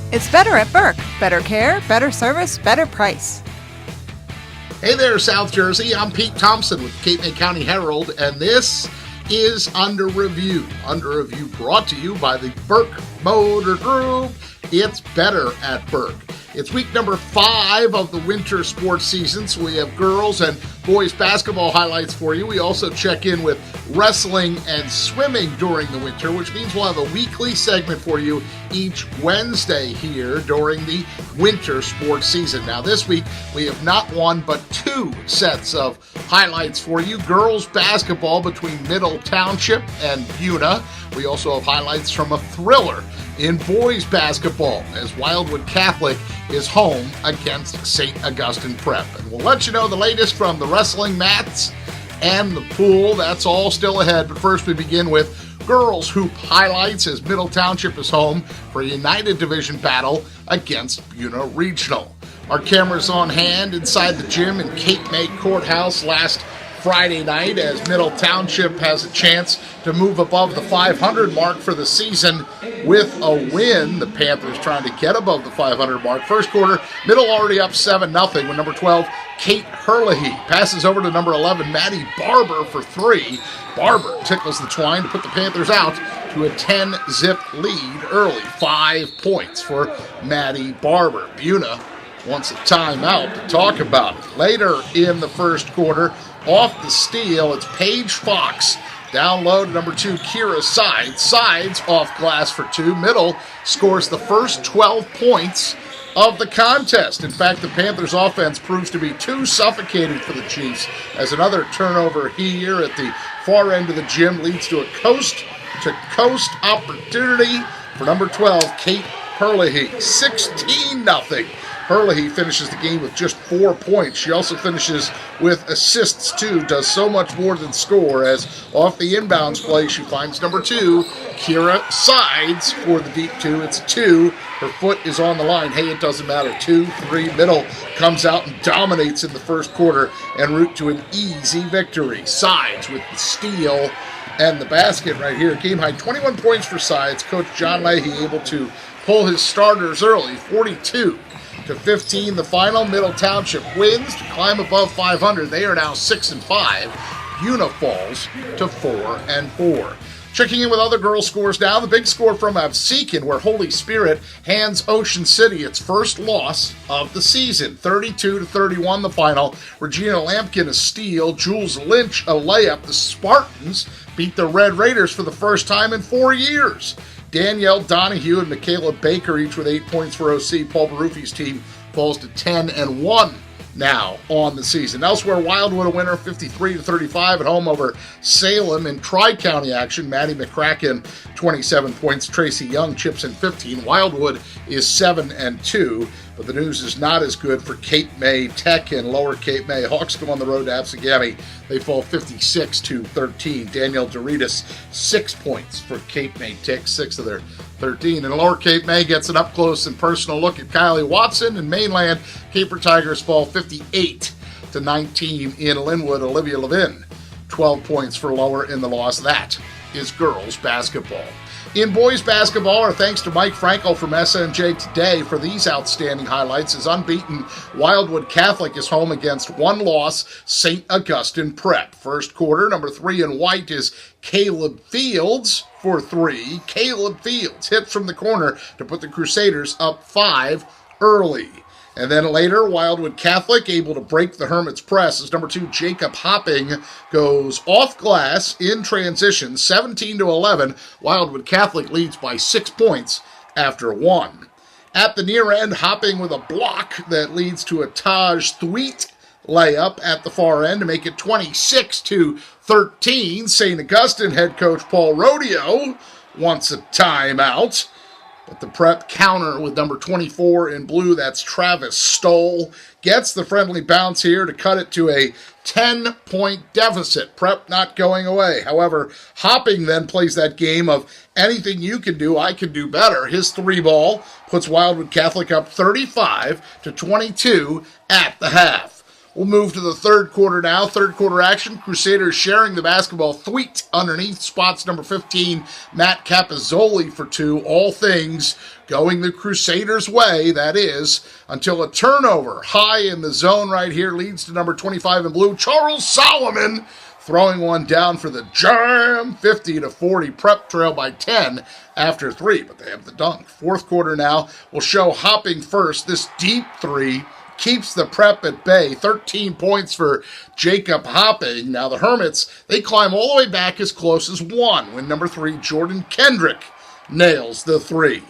It's better at Burke. Better care, better service, better price. Hey there, South Jersey. I'm Pete Thompson with the Cape May County Herald, and this is Under Review. Under Review brought to you by the Burke Motor Group. It's better at Burke. It's week number 5 of the winter sports season, so we have girls and boys basketball highlights for you. We also check in with wrestling and swimming during the winter, which means we'll have a weekly segment for you each Wednesday here during the winter sports season. Now this week, we have not one but 2 sets of highlights for you. Girls basketball between Middle Township and Buena. We also have highlights from a thriller in boys basketball as Wildwood Catholic is home against St. Augustine Prep. And we'll let you know the latest from the wrestling mats and the pool. That's all still ahead. But first we begin with girls hoop highlights as Middle Township is home for a United Division battle against Buena Regional. Our cameras on hand inside the gym in Cape May Courthouse last Friday night as Middle Township has a chance to move above the 500 mark for the season with a win. The Panthers trying to get above the 500 mark. First quarter, Middle already up 7-0 when number 12, Kate Herlihy, passes over to number 11, Maddie Barber for 3. Barber tickles the twine to put the Panthers out to a 10-zip lead early. 5 points for Maddie Barber. Buena wants a timeout to talk about it. Later in the first quarter, off the steal, it's Paige Fox. Down low to number 2, Kira Sides. Sides off glass for 2. Middle scores the first 12 points of the contest. In fact, the Panthers offense proves to be too suffocating for the Chiefs as another turnover here at the far end of the gym leads to a coast-to-coast opportunity for number 12, Kate Herlihy. 16-0. Herlihy finishes the game with just 4 points. She also finishes with assists, too. Does so much more than score as off the inbounds play, she finds number 2, Kira Sides for the deep 2. It's 2. Her foot is on the line. Hey, it doesn't matter. 2-3. Middle comes out and dominates in the first quarter en route to an easy victory. Sides with the steal and the basket right here. Game high 21 points for Sides. Coach John Leahy able to pull his starters early. 42-15 the final. Middle Township wins to climb above 500. They are now 6-5. Buena falls to 4-4. Checking in with other girls' scores now. The big score from Absecon, where Holy Spirit hands Ocean City its first loss of the season. 32-31 the final. Regina Lampkin a steal. Jules Lynch a layup. The Spartans beat the Red Raiders for the first time in 4 years. Danielle Donahue and Michaela Baker each with 8 points for OC. Paul Baruffi's team falls to 10-1 now on the season. Elsewhere, Wildwood a winner 53-35 at home over Salem. In Tri-County action, Maddie McCracken 27 points. Tracy Young chips in 15. Wildwood is 7-2. But the news is not as good for Cape May Tech and Lower Cape May. Hawks go on the road to Absegami. They fall 56-13. Danielle Doritas, 6 points for Cape May Tech, 6 of their 13. And Lower Cape May gets an up-close and personal look at Kylie Watson. And Mainland, Caper Tigers fall 58-19 in Linwood. Olivia Levin, 12 points for Lower in the loss. That is girls basketball. In boys basketball, our thanks to Mike Frankel from SNJ Today for these outstanding highlights. As unbeaten, Wildwood Catholic is home against one-loss St. Augustine Prep. First quarter, number 3 in white is Caleb Fields for 3. Caleb Fields hits from the corner to put the Crusaders up 5 early. And then later, Wildwood Catholic able to break the Hermit's press as number 2, Jacob Hopping, goes off glass in transition, 17-11. Wildwood Catholic leads by 6 points after 1. At the near end, Hopping with a block that leads to a Taj Thweet layup at the far end to make it 26-13. St. Augustine head coach Paul Rodeo wants a timeout. But the Prep counter with number 24 in blue, that's Travis Stoll, gets the friendly bounce here to cut it to a 10-point deficit. Prep not going away. However, Hopping then plays that game of anything you can do, I can do better. His 3-ball puts Wildwood Catholic up 35-22 at the half. We'll move to the third quarter now. Third quarter action. Crusaders sharing the basketball. Thweet underneath. Spots number 15, Matt Capizzoli for 2. All things going the Crusaders' way, that is, until a turnover high in the zone right here leads to number 25 in blue, Charles Solomon, throwing one down for the jam. 50-40. Prep trail by 10 after 3, but they have the dunk. Fourth quarter now. We'll show Hopping first. This deep 3 keeps the Prep at bay. 13 points for Jacob Hopping. Now the Hermits, they climb all the way back as close as 1 when number 3, Jordan Kendrick, nails the 3.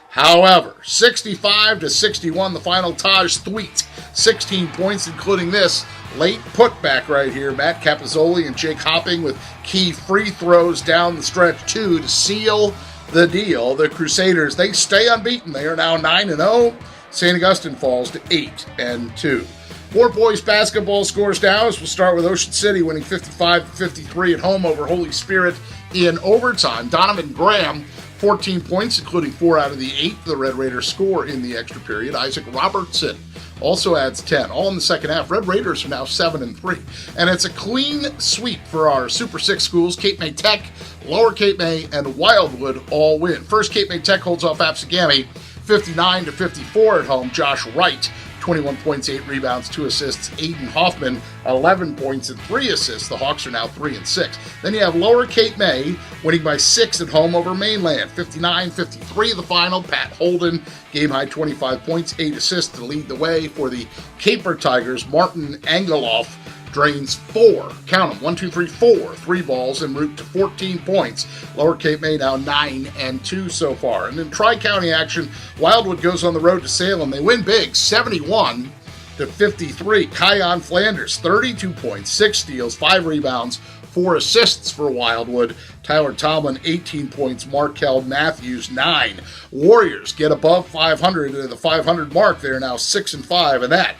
However, 65-61, the final. Taj Thweet, 16 points, including this late putback right here. Matt Capizzoli and Jake Hopping with key free throws down the stretch, 2 to seal the deal. The Crusaders, they stay unbeaten. They are now 9-0. St. Augustine falls to 8-2. More boys basketball scores now as we'll start with Ocean City winning 55-53 at home over Holy Spirit in overtime. Donovan Graham, 14 points, including 4 out of the 8 the Red Raiders score in the extra period. Isaac Robertson also adds 10, all in the second half. Red Raiders are now 7-3. And it's a clean sweep for our Super 6 schools. Cape May Tech, Lower Cape May, and Wildwood all win. First, Cape May Tech holds off Absegami 59-54 at home. Josh Wright, 21 points, 8 rebounds, 2 assists. Aiden Hoffman, 11 points and 3 assists. The Hawks are now 3-6. Then you have Lower Cape May winning by 6 at home over Mainland. 59-53 the final. Pat Holden, game-high 25 points, 8 assists to lead the way for the Caper Tigers. Martin Angeloff drains 4, count them, 1, 2, 3, 4, 3 balls en route to 14 points. Lower Cape May now 9-2 so far. And in Tri-County action, Wildwood goes on the road to Salem. They win big, 71-53. Kion Flanders, 32 points, 6 steals, 5 rebounds, 4 assists for Wildwood. Tyler Tomlin, 18 points. Markel Matthews, 9. Warriors get above 500 to the 500 mark. They are now 6-5, and that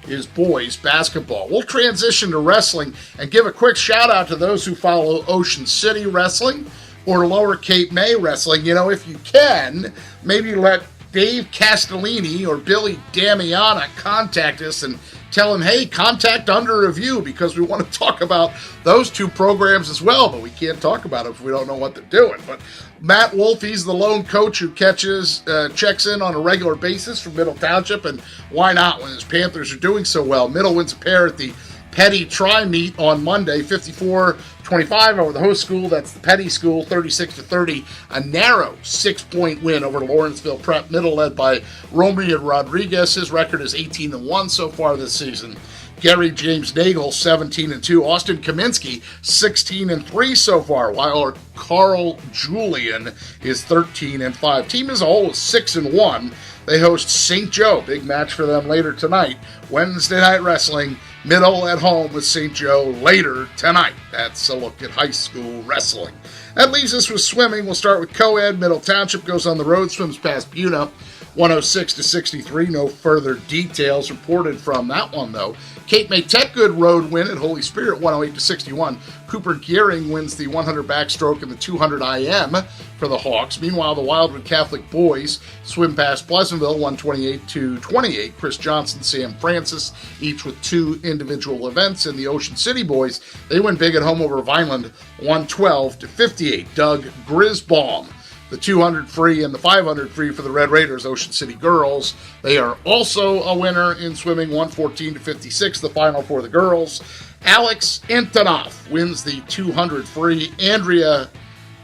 is boys basketball. We'll transition to wrestling and give a quick shout out to those who follow Ocean City Wrestling or Lower Cape May Wrestling. You know, if you can, maybe let Dave Castellini or Billy Damiana contact us and tell him, hey, contact Under Review, because we want to talk about those 2 programs as well, but we can't talk about it if we don't know what they're doing. But Matt Wolf, he's the lone coach who checks in on a regular basis from Middle Township, and why not when his Panthers are doing so well? Middle wins a pair at the Petty Tri-Meet on Monday, 54-25 over the host school. That's the Petty School, 36-30. A narrow 6-point win over Lawrenceville Prep. Middle led by Romeo Rodriguez. His record is 18-1 so far this season. Gary James Nagel, 17-2. Austin Kaminsky, 16-3 so far, while Carl Julian is 13-5. Team as a whole is 6-1. They host St. Joe. Big match for them later tonight. Wednesday Night Wrestling. Middle at home with St. Joe later tonight. That's a look at high school wrestling. That leaves us with swimming. We'll start with co-ed. Middle Township goes on the road, swims past Buena, 106-63. No further details reported from that one, though. Cape May Tech, good road win at Holy Spirit, 108-61. Cooper Gearing wins the 100 backstroke and the 200 IM for the Hawks. Meanwhile, the Wildwood Catholic boys swim past Pleasantville, 128-28. Chris Johnson, Sam Francis, each with 2 individual events. And the Ocean City boys, they win big at home over Vineland, 112-58. Doug Grisbaum, the 200 free and the 500 free for the Red Raiders. Ocean City girls, they are also a winner in swimming, 114-56, the final for the girls. Alex Antonoff wins the 200 free. Andrea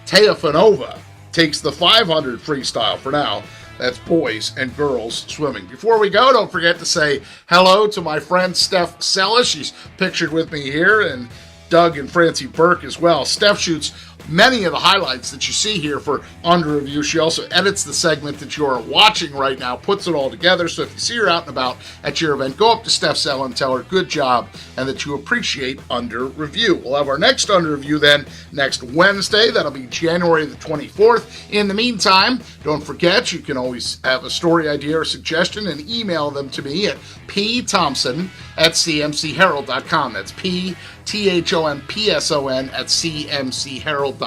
Teofanova takes the 500 freestyle for now. That's boys and girls swimming. Before we go, don't forget to say hello to my friend Steph Sella. She's pictured with me here, and Doug and Francie Burke as well. Steph shoots many of the highlights that you see here for Under Review. She also edits the segment that you're watching right now, puts it all together. So if you see her out and about at your event, go up to Steph Sella and tell her good job and that you appreciate Under Review. We'll have our next Under Review then next Wednesday. That'll be January the 24th. In the meantime, don't forget, you can always have a story idea or suggestion and email them to me at pthompson@cmcherald.com. That's PTHOMPSON@cmcherald.com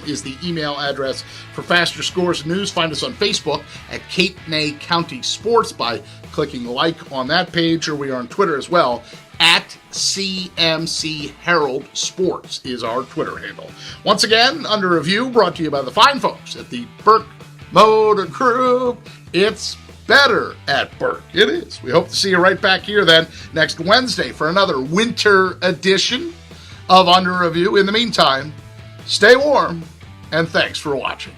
is the email address for faster scores and news. Find us on Facebook at Cape May County Sports by clicking like on that page, or we are on Twitter as well At CMC Herald Sports is our Twitter handle. Once again, Under Review, brought to you by the fine folks at the Burke Motor Group. It's better at Burke. It is. We hope to see you right back here then next Wednesday for another winter edition of Under Review. In the meantime, stay warm, and thanks for watching.